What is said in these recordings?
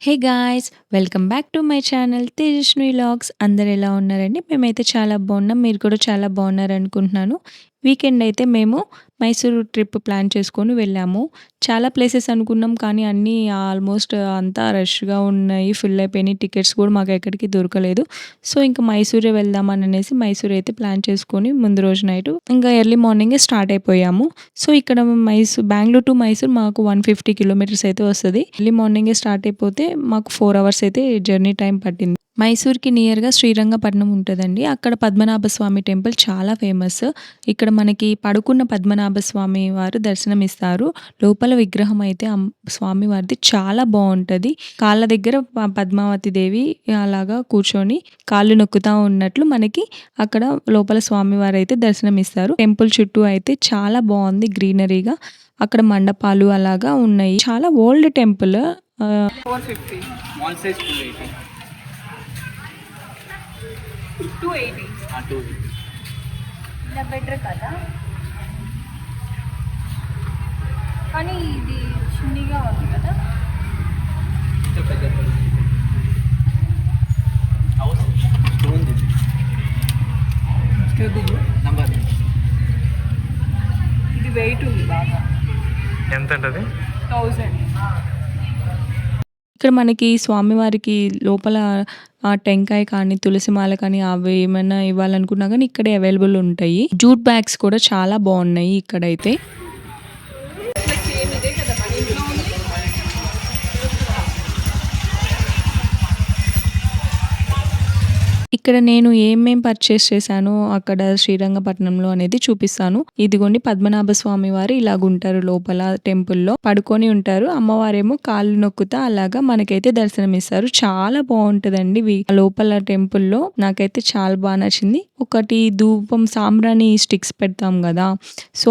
Hey guys! Welcome back to my channel Tejaswini vlogs. అందరూ ఎలా ఉన్నారండి? మేమైతే చాలా బాగున్నాం. మీరు కూడా చాలా బాగున్నారనుకుంటున్నాను. వీకెండ్ అయితే మేము మైసూరు ట్రిప్ ప్లాన్ చేసుకొని వెళ్ళాము. చాలా ప్లేసెస్ అనుకున్నాం కానీ అన్నీ ఆల్మోస్ట్ అంతా రష్‌గా ఉన్నాయి. ఫుల్ అయిపోయినాయి. టికెట్స్ కూడా మాకు ఎక్కడికి దొరకలేదు. సో, ఇంక మైసూరే వెళ్దామననేసి మైసూర్ అయితే ప్లాన్ చేసుకొని ముందు రోజు నైటు ఇంకా ఎర్లీ మార్నింగే స్టార్ట్ అయిపోయాము. సో, ఇక్కడ బెంగుళూరు టు మైసూర్ మాకు 150 కిలోమీటర్స్ అయితే వస్తది. ఎర్లీ మార్నింగే స్టార్ట్ అయిపోతే మాకు 4 అవర్స్ అయితే జర్నీ టైం పట్టింది. మైసూర్‌కి నియర్‌గా శ్రీరంగపట్నం ఉంటదండి. అక్కడ పద్మనాభ స్వామి టెంపుల్ చాలా ఫేమస్. ఇక్కడ మనకి పడుకున్న పద్మనాభ స్వామి వారు దర్శనమిస్తారు. లోపల విగ్రహం అయితే స్వామివారిది చాలా బావుంటది. కాళ్ళ దగ్గర పద్మావతి దేవి అలాగా కూర్చొని కాళ్ళు నొక్కుతా ఉన్నట్లు మనకి అక్కడ లోపల స్వామివారైతే దర్శనమిస్తారు. టెంపుల్ చుట్టూ అయితే చాలా బావుంది గ్రీనరీగా. అక్కడ మండపాలు అలాగా ఉన్నాయి. చాలా ఓల్డ్ టెంపుల్. 450. Small size 280. 280. 280. ఇలా బెటర్ కదా, కానీ ఇది చిన్నగా ఉంది కదా. House stone this. Number. ఇది వెయిట్ ఉంది బాగా. ఎంత అంటది? 1000. ఇక్కడ మనకి స్వామివారికి లోపల టెంకాయ కానీ, తులసి మాల కానీ అవి ఏమైనా ఇవ్వాలనుకున్నా గానీ ఇక్కడే అవైలబుల్ ఉంటాయి. జూట్ బ్యాగ్స్ కూడా చాలా బాగున్నాయి ఇక్కడైతే. సేమ్ ఇదే కదా మన ఇంట్లో ఉంది. ఇక్కడ నేను ఏమేం పర్చేస్ చేశానో అక్కడ శ్రీరంగపట్నంలో అనేది చూపిస్తాను. ఇదిగోండి పద్మనాభ స్వామి వారు ఇలాగుంటారు లోపల టెంపుల్‌లో పడుకొని ఉంటారు. అమ్మవారేమో కాళ్ళు నొక్కుతా అలాగా మనకైతే దర్శనమిస్తారు. చాలా బావుంటదండి లోపల టెంపుల్‌లో. నాకైతే చాలా బా నచ్చింది. ఒకటి ధూపం సాంబ్రాణి స్టిక్స్ పెడతాం గదా! సో,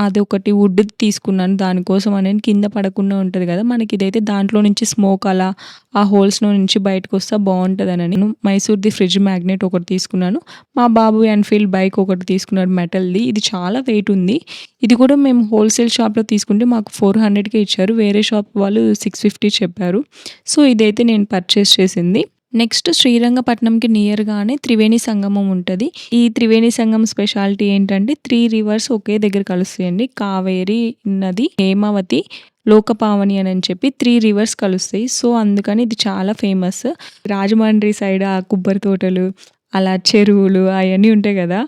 అదొకటి వుడ్‌ది తీసుకున్నాను. దానికోసం అని కింద పడకుండా ఉంటది గదా! మనకిదైతే దాంట్లో నుంచి స్మోక్ అలా ఆ హోల్స్‌లో నుంచి బయటకొస్తా బావుంటదనని నేను మైసూర్‌ది ఫ్రిడ్జ్ మ్యాగ్నెట్ ఒకటి తీసుకున్నాను. మా బాబు ఎన్‌ఫీల్డ్ బైక్ ఒకటి తీసుకున్నాడు మెటల్‌ది. ఇది చాలా వెయిట్ ఉంది. ఇది కూడా మేము హోల్‌సేల్ షాప్‌లో తీసుకుంటే మాకు 400కే ఇచ్చారు. వేరే షాప్ వాళ్ళు 650 చెప్పారు. సో, ఇదైతే నేను పర్చేస్ చేసింది. నెక్స్ట్ శ్రీరంగపట్నంకి నియర్‌గానే త్రివేణి సంగమం ఉంటది. ఈ త్రివేణి సంగమం స్పెషాలిటీ ఏంటంటే 3 రివర్స్ ఒకే దగ్గర కలుస్తాయండి. కావేరి నది, హేమావతి, లోకపావని అని చెప్పి 3 రివర్స్ కలుస్తాయి. సో, అందుకని ఇది చాలా ఫేమస్. రాజమండ్రి సైడ్ ఆ కొబ్బరి తోటలు, అలా చెరువులు అయన్నీ ఉంటాయి గదా!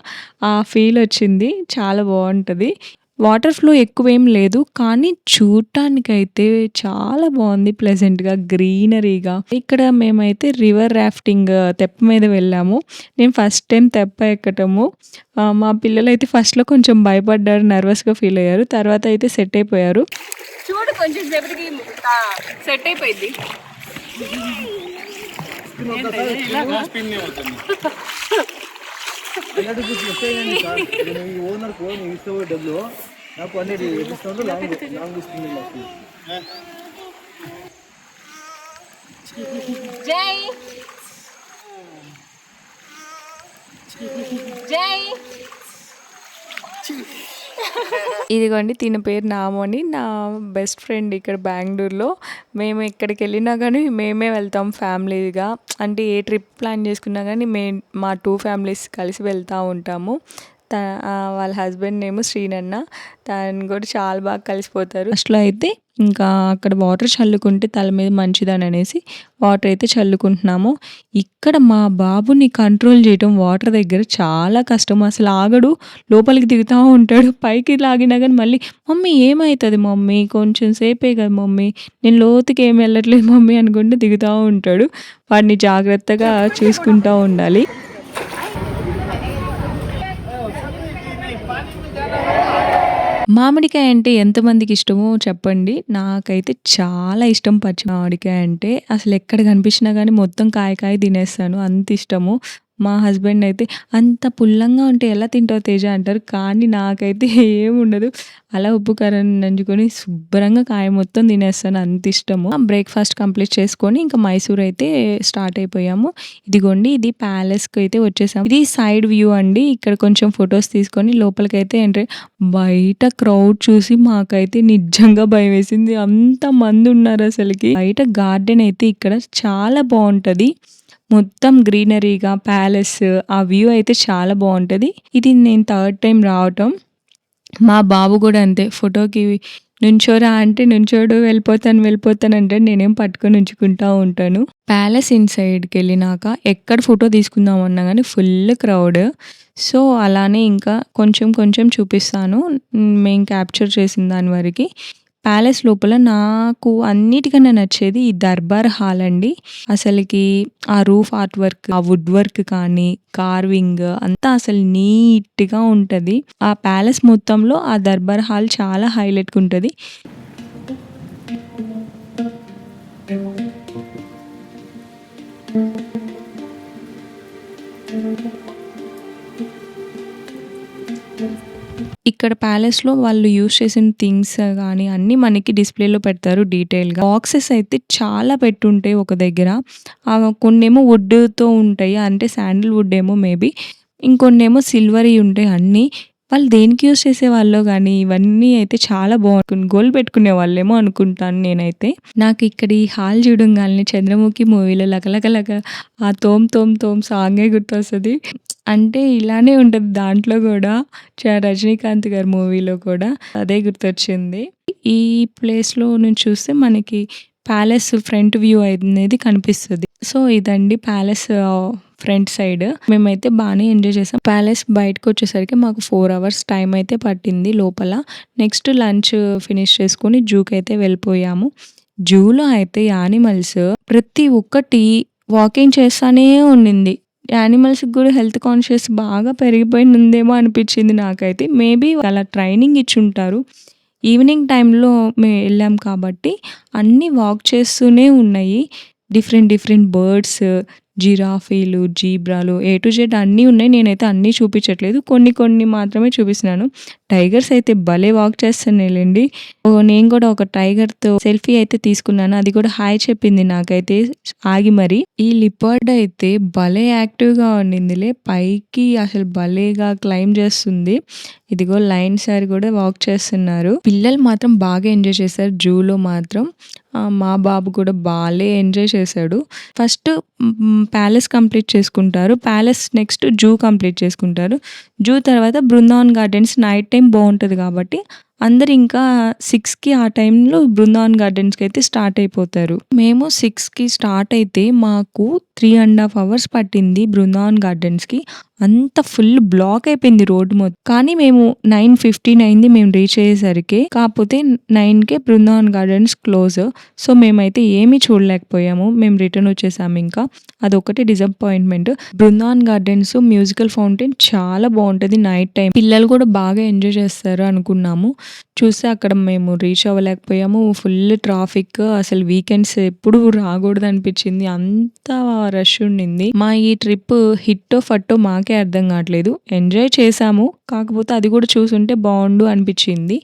ఆ ఫీల్ వచ్చింది. చాలా బావుంటది. వాటర్ ఫ్లో ఎక్కువేం లేదు. కానీ చూడటానికైతే చాలా బావుంది. ప్లెజెంట్‌గా, గ్రీనరీగా. ఇక్కడ మేమైతే రివర్ రాఫ్టింగ్ తెప్ప మీద వెళ్ళాము. నేను ఫస్ట్ టైమ్ తెప్ప ఎక్కటము. మా పిల్లలైతే ఫస్ట్‌లో కొంచెం భయపడ్డారు. నర్వస్‌గా ఫీల్ అయ్యారు. తర్వాత అయితే సెట్ అయిపోయారు. చూడు కొంచెం సేపటికి సెట్ అయిపోయింది. ఓనర్ ఫోన్ ఇస్తే డబ్బులు నాకు అనేది డిస్కౌంట్ లాంగ్ ఇస్తుంది నాకు. జై జై. ఇదిగోండి తిన పేరు నామని. నా బెస్ట్ ఫ్రెండ్ ఇక్కడ బెంగుళూరులో. మేము ఎక్కడికెళ్ళినా గానీ మేమే వెళ్తాం ఫ్యామిలీగా. అంటే ఏ ట్రిప్ ప్లాన్ చేసుకున్నా గానీ మా 2 ఫ్యామిలీస్ కలిసి వెళ్తా ఉంటాము. వాళ్ళ హస్బెండ్ నేమ్ శ్రీనన్న. తను కూడా చాలా బాగా కలిసిపోతారు. ఫస్ట్‌లో అయితే ఇంకా అక్కడ వాటర్ చల్లుకుంటే తల మీద మంచిదననేసి వాటర్ అయితే చల్లుకుంటున్నాము. ఇక్కడ మా బాబుని కంట్రోల్ చేయటం వాటర్ దగ్గర చాలా కష్టం. అసలు ఆగడు. లోపలికి దిగుతా ఉంటాడు. పైకి లాగినా గానీ మళ్ళీ మమ్మీ ఏమైతది మమ్మీ కొంచెం సేపే కదా మమ్మీ, నేను లోతుకి ఏమి వెళ్ళట్లేదు మమ్మీ అనుకుంటూ దిగుతా ఉంటాడు. వాడిని జాగ్రత్తగా చూసుకుంటా ఉండాలి. మామిడికాయ అంటే ఎంతమందికి ఇష్టమో చెప్పండి. నాకైతే చాలా ఇష్టం పచ్చి మామిడికాయ అంటే. అసలు ఎక్కడ కనిపించినా గానీ మొత్తం కాయ కాయ తినేస్తాను. అంత ఇష్టము. మా హస్బెండ్ అయితే "అంత పుల్లంగా ఉంటే ఎలా తింటావు తేజ" అంటారు. కానీ నాకైతే ఏముండదు. అలా ఉప్పు కారం నంజుకొని శుభ్రంగా కాయ మొత్తం తినేస్తాను. అంత ఇష్టము. బ్రేక్‌ఫాస్ట్ కంప్లీట్ చేసుకొని ఇంకా మైసూర్ అయితే స్టార్ట్ అయిపోయాము. ఇదిగోండి ఇది ప్యాలెస్‌కి అయితే వచ్చేసాము. ఇది సైడ్ వ్యూ అండి. ఇక్కడ కొంచెం ఫోటోస్ తీసుకొని లోపలికైతే ఎంటర్ బయట క్రౌడ్ చూసి మాకైతే నిజంగా భయమేసింది. అంతమంది ఉన్నారు అసలకి. బయట గార్డెన్ అయితే ఇక్కడ చాలా బావుంటది. మొత్తం గ్రీనరీగా ప్యాలెస్ ఆ వ్యూ అయితే చాలా బావుంటది. ఇది నేను థర్డ్ టైమ్ రావటం. మా బాబు గూడా అంతే ఫోటోకి నుంచోరా అంటే నుంచోడు, వెళ్ళిపోతాను అంటాడు. నేనేం పట్టుకొని ఉంచుకుంటా ఉంటాను. ప్యాలెస్ ఇన్‌సైడ్‌కెళ్ళినాక ఎక్కడ ఫోటో తీసుకుందామన్నా గానీ ఫుల్ క్రౌడ్. సో, అలానే ఇంకా కొంచెం కొంచెం చూపిస్తాను. మేము క్యాప్చర్ చేసిన దాని వరకి. ప్యాలెస్ లోపల నాకు అన్నిటికన్నా నచ్చేది ఈ దర్బార్ హాల్ అండి. అసలకి ఆ రూఫ్ ఆర్ట్ వర్క్, ఆ వుడ్ వర్క్ కానీ, కార్వింగ్ అంతా అసలు నీట్‌గా ఉంటది. ఆ ప్యాలెస్ మొత్తంలో ఆ దర్బార్ హాల్ చాలా హైలైట్‌గా ఉంటది. ఇక్కడ ప్యాలెస్‌లో వాళ్ళు యూజ్ చేసిన థింగ్స్ గానీ అన్నీ మనకి డిస్‌ప్లేలో పెడతారు డీటెయిల్‌గా. బాక్సెస్ అయితే చాలా పెట్టుంటాయి ఒక దగ్గర. కొన్నేమో వుడ్‌తో ఉంటాయి. అంటే శాండిల్ వుడ్ ఏమో మేబీ. ఇంకొన్నేమో సిల్వర్‌యి ఉంటాయి అన్నీ. వాళ్ళు దేనికి యూజ్ చేసేవాళ్ళో గానీ ఇవన్నీ అయితే చాలా గోల్డ్ పెట్టుకునేవాళ్ళేమో అనుకుంటాను నేనైతే. నాకు ఇక్కడ ఈ హాల్ చూడంగాల్నే 'చంద్రముఖి' మూవీలో 'లక ఆ తోమ్ తోమ్ తోమ్' సాంగే గుర్తొస్తది. అంటే ఇలానే ఉంటది దాంట్లో గూడా. 'రజనీకాంత్' గారి మూవీలో కూడా అదే గుర్తొచ్చింది. ఈ ప్లేస్‌లో నుంచి చూస్తే మనకి ప్యాలెస్ ఫ్రంట్ వ్యూ అనేది కనిపిస్తది. సో, ఇదండి ప్యాలెస్ ఫ్రంట్ సైడ్. మేమైతే బానే ఎంజాయ్ చేసాం. ప్యాలెస్ బయటకొచ్చేసరికి మాకు 4 అవర్స్ టైం అయితే పట్టింది లోపల. నెక్స్ట్ లంచ్ ఫినిష్ చేసుకొని జూకైతే వెళ్ళిపోయాము. జూలో అయితే యానిమల్స్ ప్రతి ఒక్కటి వాకింగ్ చేస్తానే ఉండింది. యానిమల్స్‌కి గూడా హెల్త్ కాన్షియస్ బాగా పెరిగిపోయిందేమో అనిపిచ్చింది నాకైతే. మేబీ అలా ట్రైనింగ్ ఇచ్చుంటారు. ఈవినింగ్ టైంలో మేము ఎళ్ళాం కాబట్టి అన్నీ వాక్ చేస్తూనే ఉన్నాయి. డిఫరెంట్ బర్డ్స్, జిరాఫీలు, జీబ్రాలు ఏ టు జెడ్ అన్నీ ఉన్నాయి. నేనైతే అన్నీ చూపించట్లేదు. కొన్ని మాత్రమే చూపిస్తున్నాను. టైగర్స్ అయితే భలే వాక్ చేస్తున్నాయిలెండి. నేను కూడా ఒక టైగర్‌తో సెల్ఫీ అయితే తీసుకున్నాను. అది కూడా హాయ్ చెప్పింది నాకైతే ఆగి మరి. ఈ లిపర్డ్ అయితే భలే యాక్టివ్‌గా ఉండిందిలే. పైకి అసలు భలేగా క్లైంబ్ చేస్తుంది. ఇదిగో లయన్ సార్ కూడా వాక్ చేస్తున్నారు. పిల్లలు మాత్రం బాగా ఎంజాయ్ చేశారు జూలో మాత్రం. మా బాబు కూడా భలే ఎంజాయ్ చేశాడు. ఫస్ట్ ప్యాలెస్ కంప్లీట్ చేసుకుంటారు. ప్యాలెస్ నెక్స్ట్ జూ కంప్లీట్ చేసుకుంటారు. జూ తర్వాత బృందావన్ గార్డెన్స్ నైట్ టైమ్ బావుంటది కాబట్టి అందరూ ఇంకా 6కి ఆ టైంలో బృందావన్ గార్డెన్స్‌కి అయితే స్టార్ట్ అయిపోతారు. మేము 6కి స్టార్ట్ అయితే మాకు 3½ అవర్స్ పట్టింది బృందావన్ గార్డెన్స్‌కి. అంత ఫుల్ బ్లాక్ అయిపోయింది రోడ్ మొత్తం. కానీ మేము 9:15 అయింది మేము రీచ్ అయ్యేసరికి. కాకపోతే 9కే బృందావన్ గార్డెన్స్ క్లోజ్. సో, మేమైతే ఏమీ చూడలేకపోయాము. మేము రిటర్న్ వచ్చేసాము ఇంకా. అదొక్కటి disappointment. Brindavan gardens musical fountain చాలా బావుంటది నైట్ టైమ్. పిల్లలు కూడా బాగా ఎంజాయ్ చేస్తారు అనుకున్నాము. చూస్తే అక్కడ మేము రీచ్ అవ్వలేకపోయాము. Full traffic. అసలు వీకెండ్స్ ఎప్పుడు రాకూడదనిపించింది. అంత రష్ ఉండింది. మా ఈ ట్రిప్ హిట్టో ఫట్టో మాకే అర్థం కావట్లేదు. ఎంజాయ్ చేశాము. కాకపోతే అది కూడా చూసుంటే బావుండు అనిపించింది.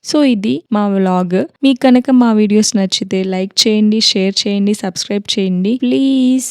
సో, ఇది మా వ్లాగ్. మీకు కనుక మా వీడియోస్ నచ్చితే లైక్ చేయండి, షేర్ చేయండి, సబ్స్క్రైబ్ చేయండి ప్లీజ్.